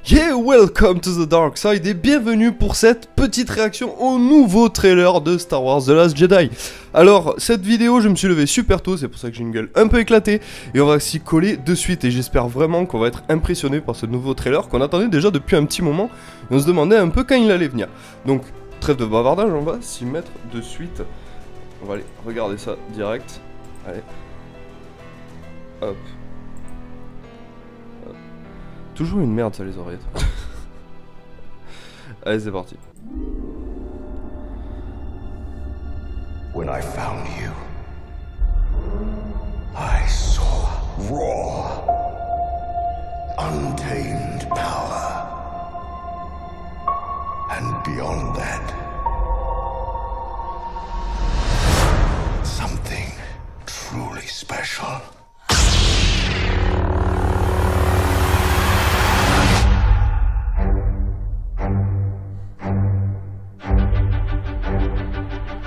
Yeah, welcome to the dark side et bienvenue pour cette petite réaction au nouveau trailer de Star Wars The Last Jedi. Alors, cette vidéo, je me suis levé super tôt, c'est pour ça que j'ai une gueule un peu éclatée, et on va s'y coller de suite, et j'espère vraiment qu'on va être impressionné par ce nouveau trailer qu'on attendait déjà depuis un petit moment, et on se demandait un peu quand il allait venir. Donc, trêve de bavardage, on va s'y mettre de suite. On va aller regarder ça direct. Allez. Hop. Toujours une merde ça les oreillettes. Allez c'est parti. When I found you, I saw raw, untamed power. And beyond that, something truly special.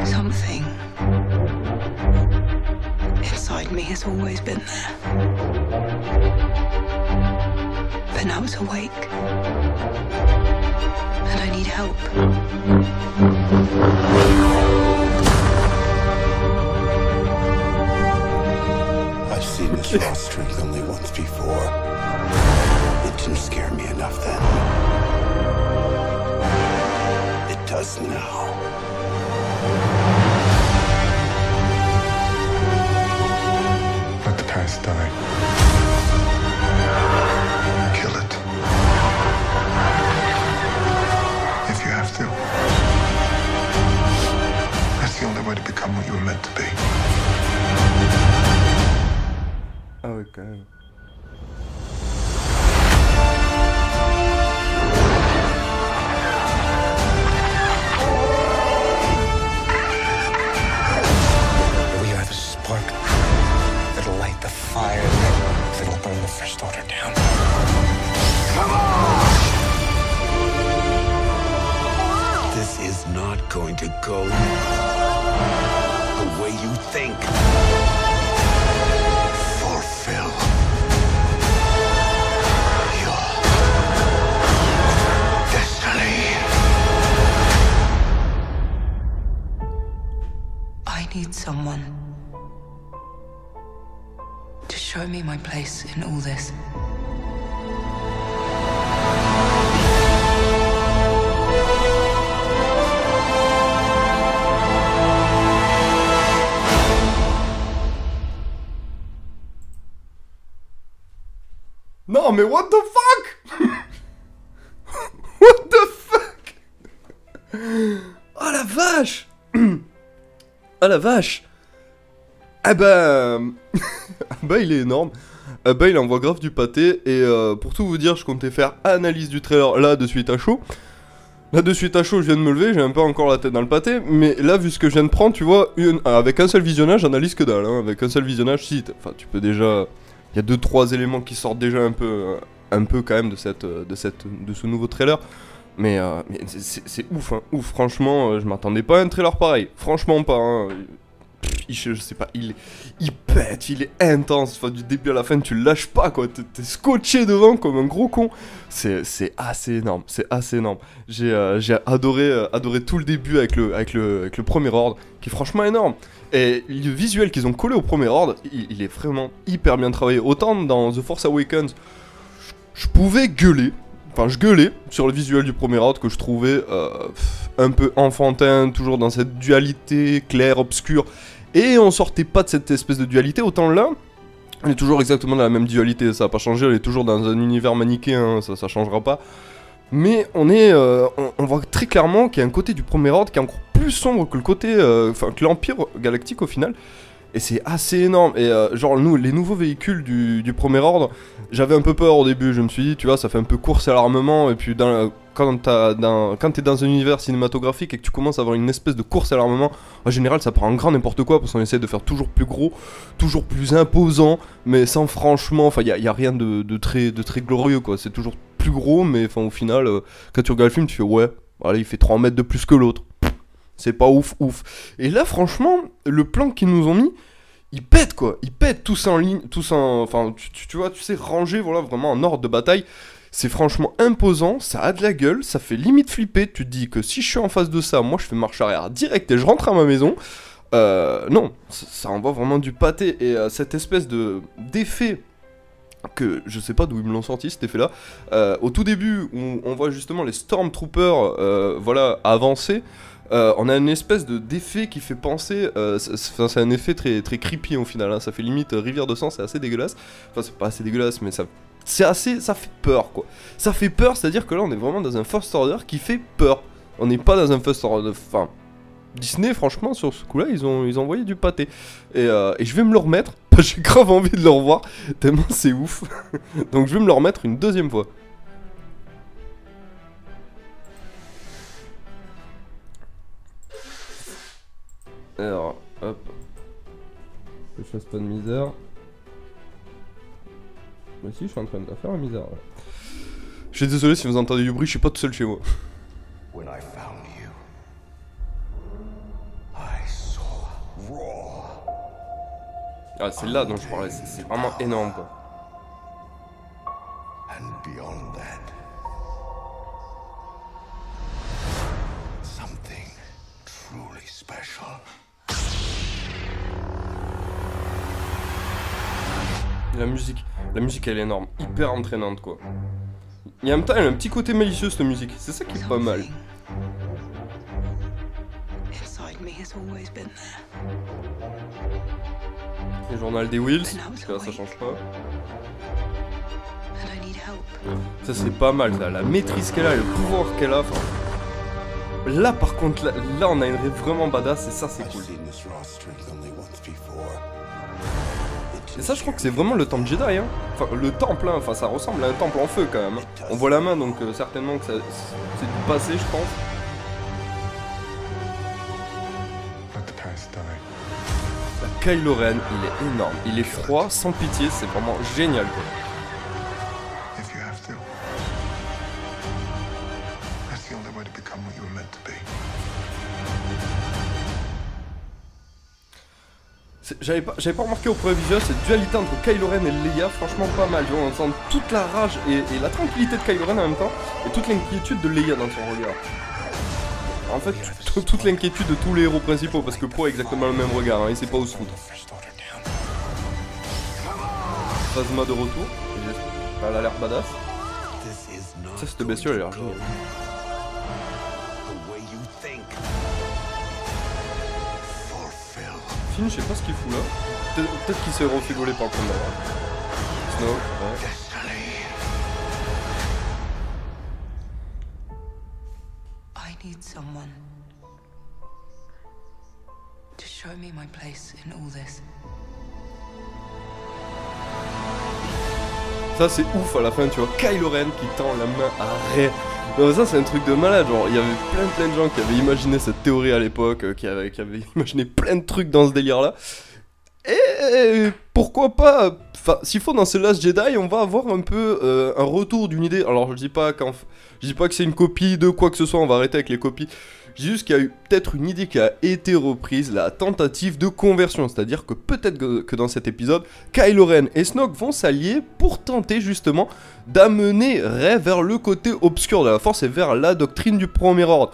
Something inside me has always been there. But now it's awake. And I need help. I've seen this raw strength only once before. It didn't scare me enough then. It does now. Let the past die. Kill it. If you have to. That's the only way to become what you were meant to be. Ah ouais quand même. That'll light the fire that'll burn the First Order down. Come on! This is not going to go the way you think. Fulfill your destiny. I need someone to show me my place in all this. Non mais what the fuck. What the fuck. Oh la vache. Ah la vache. Ah bah... bah il est énorme. Bah il envoie grave du pâté. Et pour tout vous dire, je comptais faire analyse du trailer là de suite à chaud. Là de suite à chaud, je viens de me lever, j'ai un peu encore la tête dans le pâté. Mais là, vu ce que je viens de prendre, tu vois, avec un seul visionnage, j'analyse que dalle. Hein, avec un seul visionnage, si, enfin tu peux déjà... Il y a 2-3 éléments qui sortent déjà un peu quand même de ce nouveau trailer. Mais c'est ouf, hein, ouf. Franchement, je m'attendais pas à un trailer pareil. Franchement pas, hein. Je sais pas, il pète, il est intense, enfin, du début à la fin tu le lâches pas quoi, t'es scotché devant comme un gros con, c'est assez énorme, j'ai adoré tout le début avec le premier ordre, qui est franchement énorme, et le visuel qu'ils ont collé au premier ordre, il est vraiment hyper bien travaillé, autant dans The Force Awakens, je pouvais gueuler, enfin je gueulais sur le visuel du premier ordre que je trouvais un peu enfantin, toujours dans cette dualité claire-obscure, et on sortait pas de cette espèce de dualité, autant là, on est toujours exactement dans la même dualité, ça a pas changé, on est toujours dans un univers manichéen, ça changera pas, mais on voit très clairement qu'il y a un côté du premier ordre qui est encore plus sombre que le côté, que l'Empire galactique au final. Et c'est assez énorme, et genre les nouveaux véhicules du premier ordre, j'avais un peu peur au début, je me suis dit, tu vois, ça fait un peu course à l'armement, et puis quand t'es dans un univers cinématographique et que tu commences à avoir une espèce de course à l'armement, en général ça prend en grand n'importe quoi, parce qu'on essaie de faire toujours plus gros, toujours plus imposant, mais sans franchement, enfin y a rien de très glorieux quoi, c'est toujours plus gros, mais enfin au final, quand tu regardes le film tu fais ouais, voilà, il fait 3 mètres de plus que l'autre. C'est pas ouf. Et là, franchement, le plan qu'ils nous ont mis, il pète quoi. Il pète tous en ligne, tous en. Enfin, tu vois, tu sais, rangé, voilà, vraiment en ordre de bataille. C'est franchement imposant, ça a de la gueule, ça fait limite flipper. Tu te dis que si je suis en face de ça, moi je fais marche arrière direct et je rentre à ma maison. Non, ça envoie vraiment du pâté. Et cette espèce d'effet que je sais pas d'où ils me l'ont sorti cet effet là, au tout début où on voit justement les Stormtroopers voilà, avancer, on a une espèce d'effet qui fait penser, c'est un effet très, très creepy au final, hein, ça fait limite rivière de sang, c'est assez dégueulasse, enfin c'est pas assez dégueulasse mais ça fait peur quoi, ça fait peur, c'est à dire que là on est vraiment dans un First Order qui fait peur, on n'est pas dans un First Order, enfin Disney, franchement, sur ce coup-là, ils ont envoyé du pâté. Et je vais me le remettre, parce que j'ai grave envie de le revoir, tellement c'est ouf. Donc je vais me le remettre une deuxième fois. Alors, hop. Que je fasse pas de misère. Mais si, je suis en train de la faire la misère. Ouais. Je suis désolé si vous entendez du bruit, je suis pas tout seul chez moi. When I found you, I saw Raw. Ah, c'est là dont je parlais, c'est vraiment énorme quoi. And beyond that, something truly special. La musique elle est énorme, hyper entraînante quoi. Et en même temps elle a un petit côté malicieux cette musique, c'est ça qui est pas mal. Le journal des Wills, parce que là ça change pas. Ça c'est pas mal ça, la maîtrise qu'elle a, le pouvoir qu'elle a. Enfin... Là par contre, là on a une rêve vraiment badass et ça c'est cool. Et ça je crois que c'est vraiment le temple Jedi hein. Enfin le temple hein, enfin ça ressemble à un temple en feu quand même. On voit la main donc certainement que c'est du passé je pense. Kylo Ren, il est énorme, il est froid, sans pitié, c'est vraiment génial quoi. J'avais pas remarqué au premier visuel cette dualité entre Kylo Ren et Leia, franchement pas mal, on sent toute la rage et la tranquillité de Kylo Ren en même temps, et toute l'inquiétude de Leia dans son regard. En fait, toute l'inquiétude de tous les héros principaux, parce que Poe a exactement le même regard, hein, il sait pas où se foutre. Phasma de retour, elle a l'air badass. Ça, cette bestiole, elle a l'air géniale. Finn, je sais pas ce qu'il fout là. Peut-être qu'il s'est refait voler par le combat. Snoke, ouais. I need someone to show me my place in all this. Ça c'est ouf à la fin, tu vois, Kylo Ren qui tend la main à Rey. Non, ça c'est un truc de malade, genre il y avait plein de gens qui avaient imaginé cette théorie à l'époque, qui avaient imaginé plein de trucs dans ce délire là. Et pourquoi pas, enfin s'il faut dans ce Last Jedi on va avoir un peu un retour d'une idée. Alors je dis pas que c'est une copie de quoi que ce soit, on va arrêter avec les copies. Je dis juste qu'il y a eu peut-être une idée qui a été reprise, la tentative de conversion, c'est-à-dire que peut-être que dans cet épisode, Kylo Ren et Snoke vont s'allier pour tenter justement d'amener Rey vers le côté obscur de la Force et vers la doctrine du Premier Ordre.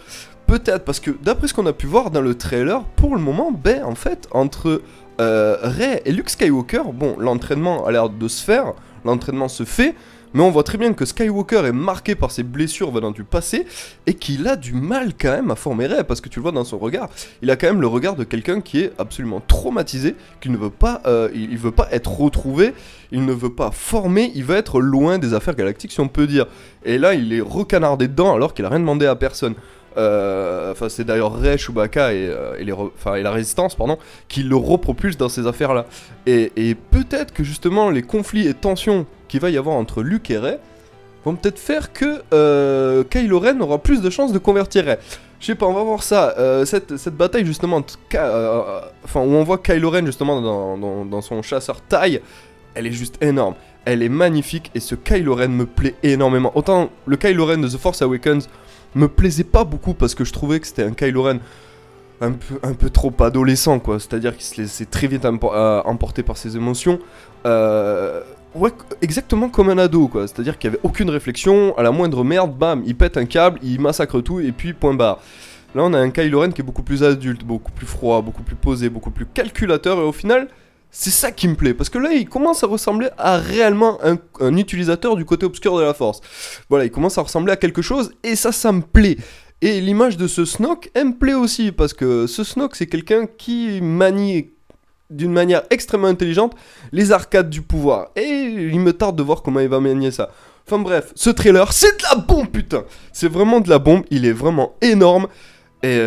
Peut-être, parce que d'après ce qu'on a pu voir dans le trailer, pour le moment, ben en fait, entre Rey et Luke Skywalker, bon, l'entraînement a l'air de se faire, l'entraînement se fait, mais on voit très bien que Skywalker est marqué par ses blessures venant du passé et qu'il a du mal quand même à former Rey, parce que tu le vois dans son regard, il a quand même le regard de quelqu'un qui est absolument traumatisé, qui ne veut pas, il veut pas être retrouvé, il ne veut pas former, il veut être loin des affaires galactiques si on peut dire. Et là il est recanardé dedans alors qu'il a rien demandé à personne. Enfin c'est d'ailleurs Rey, Chewbacca et la Résistance pardon, qui le repropulsent dans ces affaires là. Et peut-être que justement les conflits et tensions qu'il va y avoir entre Luke et Rey vont peut-être faire que Kylo Ren aura plus de chances de convertir Rey. Je sais pas, on va voir ça. Cette bataille justement, où on voit Kylo Ren justement dans son chasseur taille, elle est juste énorme. Elle est magnifique et ce Kylo Ren me plaît énormément. Autant le Kylo Ren de The Force Awakens me plaisait pas beaucoup parce que je trouvais que c'était un Kylo Ren un peu trop adolescent quoi, c'est-à-dire qu'il se laissait très vite emporter par ses émotions. Ouais, exactement comme un ado, quoi. C'est-à-dire qu'il n'y avait aucune réflexion, à la moindre merde, bam, il pète un câble, il massacre tout, et puis point barre. Là, on a un Kylo Ren qui est beaucoup plus adulte, beaucoup plus froid, beaucoup plus posé, beaucoup plus calculateur, et au final, c'est ça qui me plaît. Parce que là, il commence à ressembler à réellement un utilisateur du côté obscur de la Force. Voilà, il commence à ressembler à quelque chose, et ça me plaît. Et l'image de ce Snoke, elle me plaît aussi, parce que ce Snoke, c'est quelqu'un qui manie d'une manière extrêmement intelligente les arcades du pouvoir. Et il me tarde de voir comment il va manier ça. Enfin bref, ce trailer, c'est de la bombe, putain. C'est vraiment de la bombe, il est vraiment énorme. Et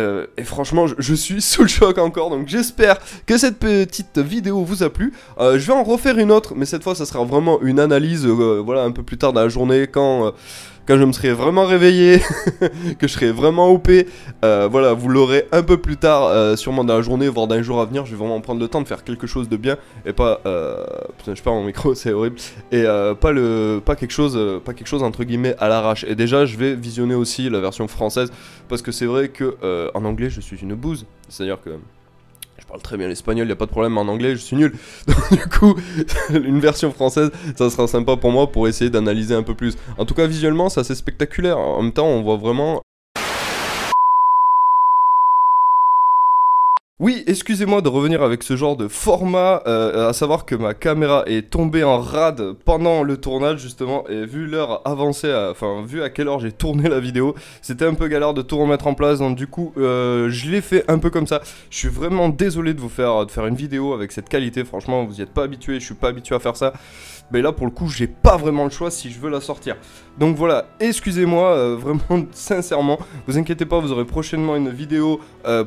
franchement, je suis sous le choc encore, donc j'espère que cette petite vidéo vous a plu. Je vais en refaire une autre, mais cette fois, ça sera vraiment une analyse, voilà, un peu plus tard dans la journée, quand je me serai vraiment réveillé, que je serai vraiment OP. Voilà, vous l'aurez un peu plus tard, sûrement dans la journée, voire dans les jours à venir. Je vais vraiment prendre le temps de faire quelque chose de bien, et pas... putain, je perds mon micro, c'est horrible. Et pas quelque chose entre guillemets à l'arrache. Et déjà, je vais visionner aussi la version française, parce que c'est vrai que en anglais, je suis une bouse. C'est-à-dire que... je parle très bien l'espagnol, y a pas de problème, mais en anglais, je suis nul. Donc du coup, une version française, ça sera sympa pour moi pour essayer d'analyser un peu plus. En tout cas, visuellement, c'est assez spectaculaire. En même temps, on voit vraiment... Oui, excusez-moi de revenir avec ce genre de format, à savoir que ma caméra est tombée en rade pendant le tournage justement, et vu l'heure avancée, enfin vu à quelle heure j'ai tourné la vidéo, c'était un peu galère de tout remettre en place, donc du coup je l'ai fait un peu comme ça. Je suis vraiment désolé de faire une vidéo avec cette qualité, franchement vous y êtes pas habitué, je suis pas habitué à faire ça. Mais là pour le coup j'ai pas vraiment le choix si je veux la sortir. Donc voilà, excusez-moi vraiment sincèrement, vous inquiétez pas, vous aurez prochainement une vidéo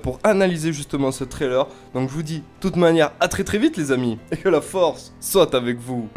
pour analyser justement ce trailer. Donc je vous dis de toute manière à très vite les amis, et que la force soit avec vous.